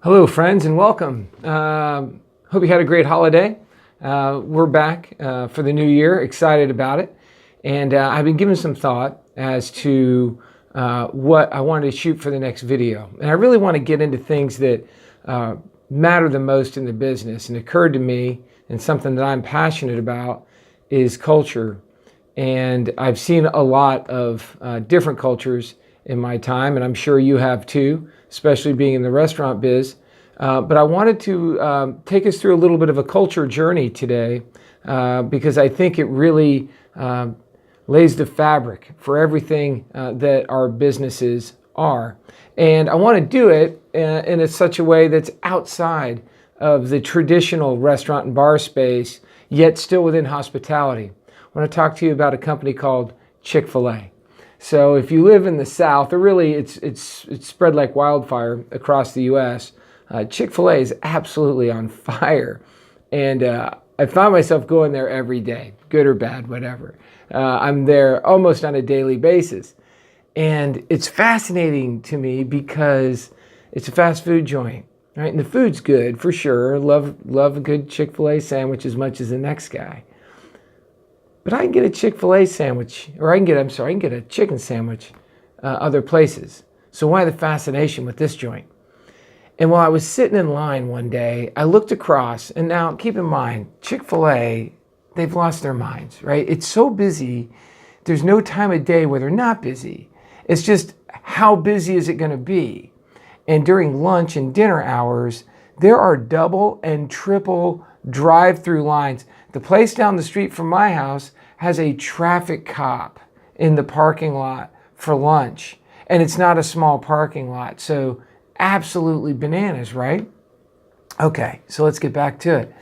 Hello, friends, and welcome. Hope you had a great holiday. We're back for the new year, excited about it. And I've been giving some thought as to what I wanted to shoot for the next video. And I really want to get into things that matter the most in the business. And it occurred to me, and something that I'm passionate about, is culture. And I've seen a lot of different cultures in my time, and I'm sure you have too, especially being in the restaurant biz. But I wanted to take us through a little bit of a culture journey today because I think it really lays the fabric for everything that our businesses are. And I want to do it in such a way that's outside of the traditional restaurant and bar space, yet still within hospitality. I want to talk to you about a company called Chick-fil-A. So if you live in the South, or really it's spread like wildfire across the U.S., Chick-fil-A is absolutely on fire. And I find myself going there every day, good or bad, whatever. I'm there almost on a daily basis. And it's fascinating to me because it's a fast food joint, right? And the food's good for sure. Love a good Chick-fil-A sandwich as much as the next guy. But I can get a Chick-fil-A sandwich, or I can get a chicken sandwich other places. So why the fascination with this joint? And while I was sitting in line one day, I looked across, and now keep in mind, Chick-fil-A, they've lost their minds, right? It's so busy, there's no time of day where they're not busy. It's just how busy is it going to be? And during lunch and dinner hours, there are double and triple drive-through lines. The place down the street from my house has a traffic cop in the parking lot for lunch. And it's not a small parking lot. So absolutely bananas, right? Okay, so let's get back to it.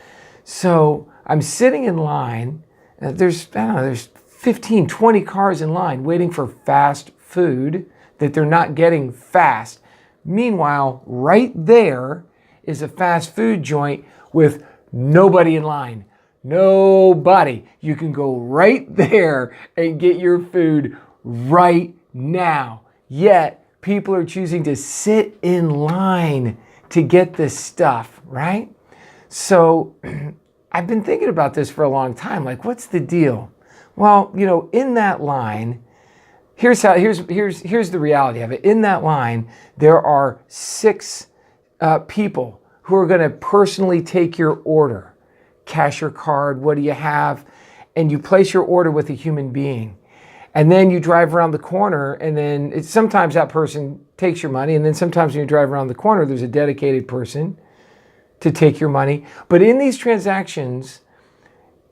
So I'm sitting in line. There's 15, 20 cars in line waiting for fast food that they're not getting fast. Meanwhile, right there is a fast food joint with nobody in line. Nobody. You can go right there and get your food right now. Yet, people are choosing to sit in line to get this stuff, right? So, I've been thinking about this for a long time. Like, what's the deal? Well, in that line, here's the reality of it. In that line, there are 6 people who are going to personally take your order. Cash your card, what do you have? And you place your order with a human being. And then you drive around the corner, and then sometimes that person takes your money, and then sometimes when you drive around the corner, there's a dedicated person to take your money. But in these transactions,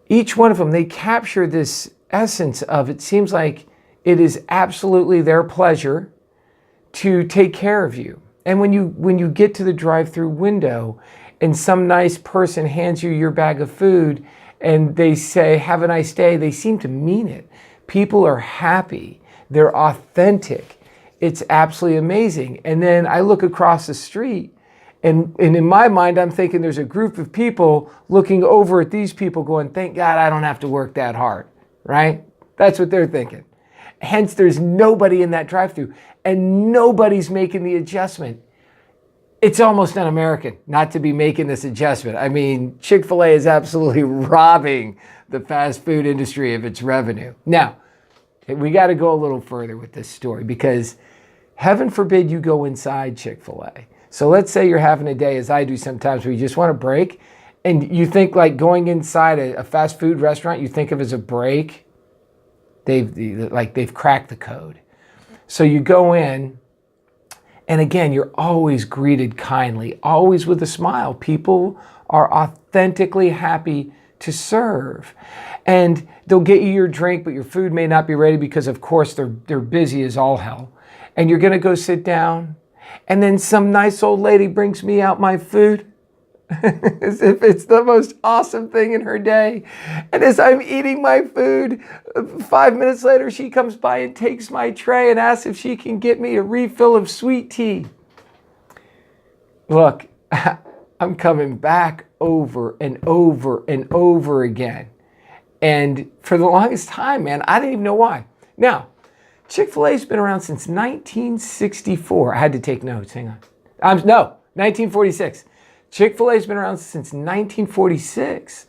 each one of them, they capture this essence of, it seems like it is absolutely their pleasure to take care of you. And when you get to the drive-through window and some nice person hands you your bag of food and they say, "Have a nice day," they seem to mean it. People are happy. They're authentic. It's absolutely amazing. And then I look across the street and in my mind, I'm thinking there's a group of people looking over at these people going, "Thank God I don't have to work that hard," right? That's what they're thinking. Hence, there's nobody in that drive-through and nobody's making the adjustment. It's almost un-American not to be making this adjustment. I mean, Chick-fil-A is absolutely robbing the fast food industry of its revenue. Now, we got to go a little further with this story because heaven forbid you go inside Chick-fil-A. So let's say you're having a day, as I do sometimes, where you just want a break and you think like going inside a fast food restaurant, you think of as a break. They've cracked the code. So you go in, and again, you're always greeted kindly, always with a smile. People are authentically happy to serve. And they'll get you your drink, but your food may not be ready because, of course, they're busy as all hell. And you're going to go sit down, and then some nice old lady brings me out my food as if it's the most awesome thing in her day. And as I'm eating my food, 5 minutes later, she comes by and takes my tray and asks if she can get me a refill of sweet tea. Look, I'm coming back over and over and over again. And for the longest time, man, I didn't even know why. Now, Chick-fil-A's been around since 1964. I had to take notes. Hang on. No, 1946. Chick-fil-A's been around since 1946.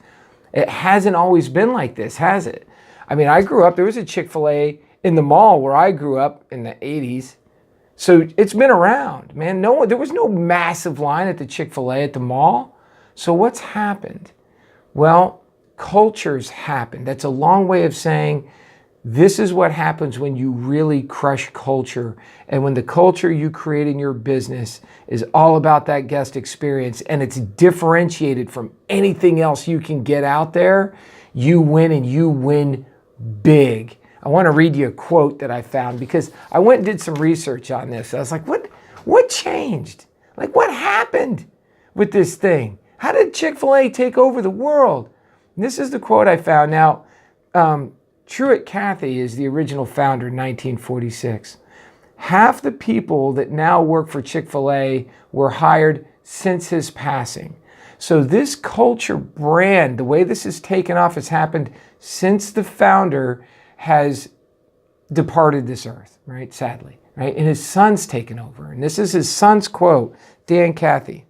It hasn't always been like this, has it? I mean, I grew up, there was a Chick-fil-A in the mall where I grew up in the 80s. So it's been around, man. There was no massive line at the Chick-fil-A at the mall. So what's happened? Well, culture's happened. That's a long way of saying this is what happens when you really crush culture, and when the culture you create in your business is all about that guest experience and it's differentiated from anything else you can get out there, you win, and you win big. I want to read you a quote that I found because I went and did some research on this. I was like, what changed? Like, what happened with this thing? How did Chick-fil-A take over the world? And this is the quote I found. Now, Truett Cathy is the original founder in 1946. Half the people that now work for Chick-fil-A were hired since his passing. So this culture brand, the way this has taken off, has happened since the founder has departed this earth, right? Sadly, right? And his son's taken over. And this is his son's quote, Dan Cathy.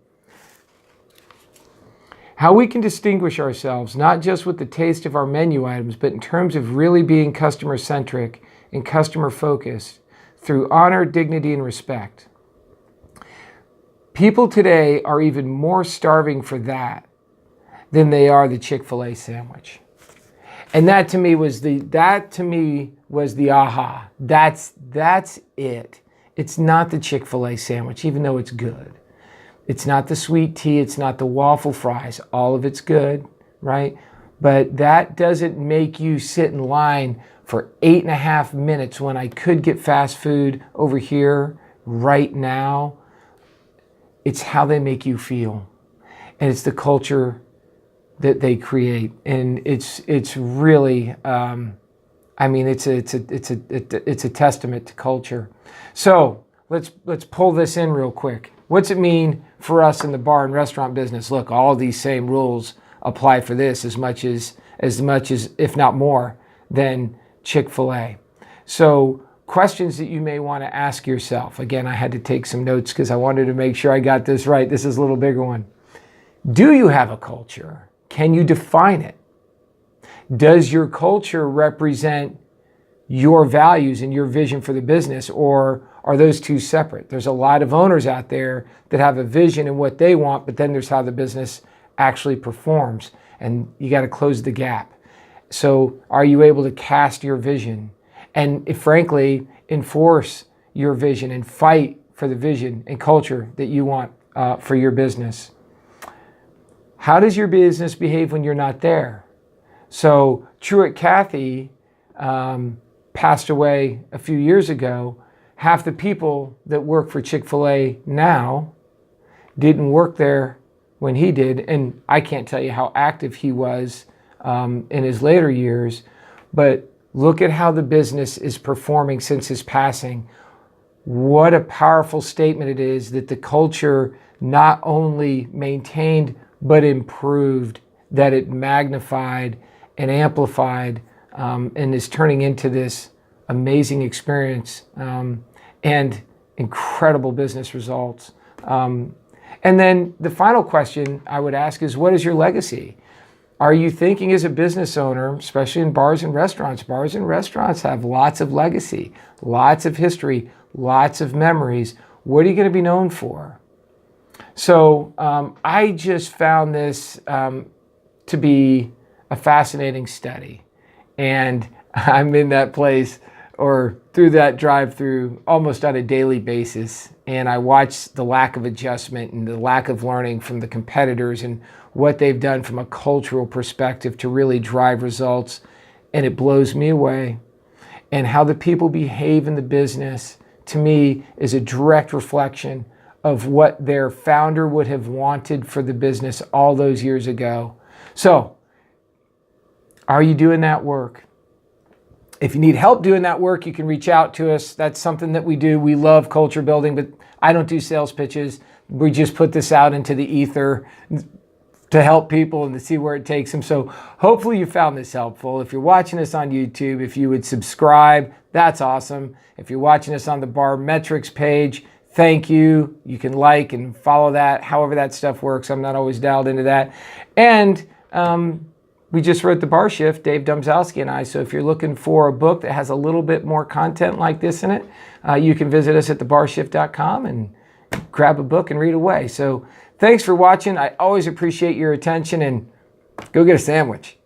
How we can distinguish ourselves, not just with the taste of our menu items, but in terms of really being customer-centric and customer-focused through honor, dignity, and respect. People today are even more starving for that than they are the Chick-fil-A sandwich. And that to me was the aha. That's it. It's not the Chick-fil-A sandwich, even though it's good. It's not the sweet tea, it's not the waffle fries. All of it's good, right? But that doesn't make you sit in line for 8.5 minutes when I could get fast food over here right now. It's how they make you feel. And it's the culture that they create. And it's really, it's a testament to culture. So let's pull this in real quick. What's it mean for us in the bar and restaurant business? Look, all of these same rules apply for this as much as, if not more, than Chick-fil-A. So questions that you may want to ask yourself. Again, I had to take some notes because I wanted to make sure I got this right. This is a little bigger one. Do you have a culture? Can you define it? Does your culture represent your values and your vision for the business, or are those two separate? There's a lot of owners out there that have a vision and what they want, but then there's how the business actually performs, and you got to close the gap. So are you able to cast your vision and, frankly, enforce your vision and fight for the vision and culture that you want for your business? How does your business behave when you're not there? So Truett Cathy passed away a few years ago. Half the people that work for Chick-fil-A now didn't work there when he did. And I can't tell you how active he was in his later years, but look at how the business is performing since his passing. What a powerful statement it is that the culture not only maintained, but improved, that it magnified and amplified and is turning into this amazing experience and incredible business results. And then the final question I would ask is, what is your legacy? Are you thinking as a business owner, especially in bars and restaurants? Bars and restaurants have lots of legacy, lots of history, lots of memories. What are you going to be known for? So I just found this to be a fascinating study. And I'm in that place or through that drive-through almost on a daily basis. And I watch the lack of adjustment and the lack of learning from the competitors and what they've done from a cultural perspective to really drive results. And it blows me away. And how the people behave in the business, to me, is a direct reflection of what their founder would have wanted for the business all those years ago. So, are you doing that work? If you need help doing that work, you can reach out to us. That's something that we do. We love culture building, but I don't do sales pitches. We just put this out into the ether to help people and to see where it takes them. So hopefully you found this helpful. If you're watching us on YouTube, if you would subscribe, that's awesome. If you're watching us on the Bar Metrics page, thank you. You can like and follow that, however that stuff works. I'm not always dialed into that. And we just wrote The Bar Shift, Dave Domzalski and I. So if you're looking for a book that has a little bit more content like this in it, you can visit us at thebarshift.com and grab a book and read away. So thanks for watching. I always appreciate your attention, and go get a sandwich.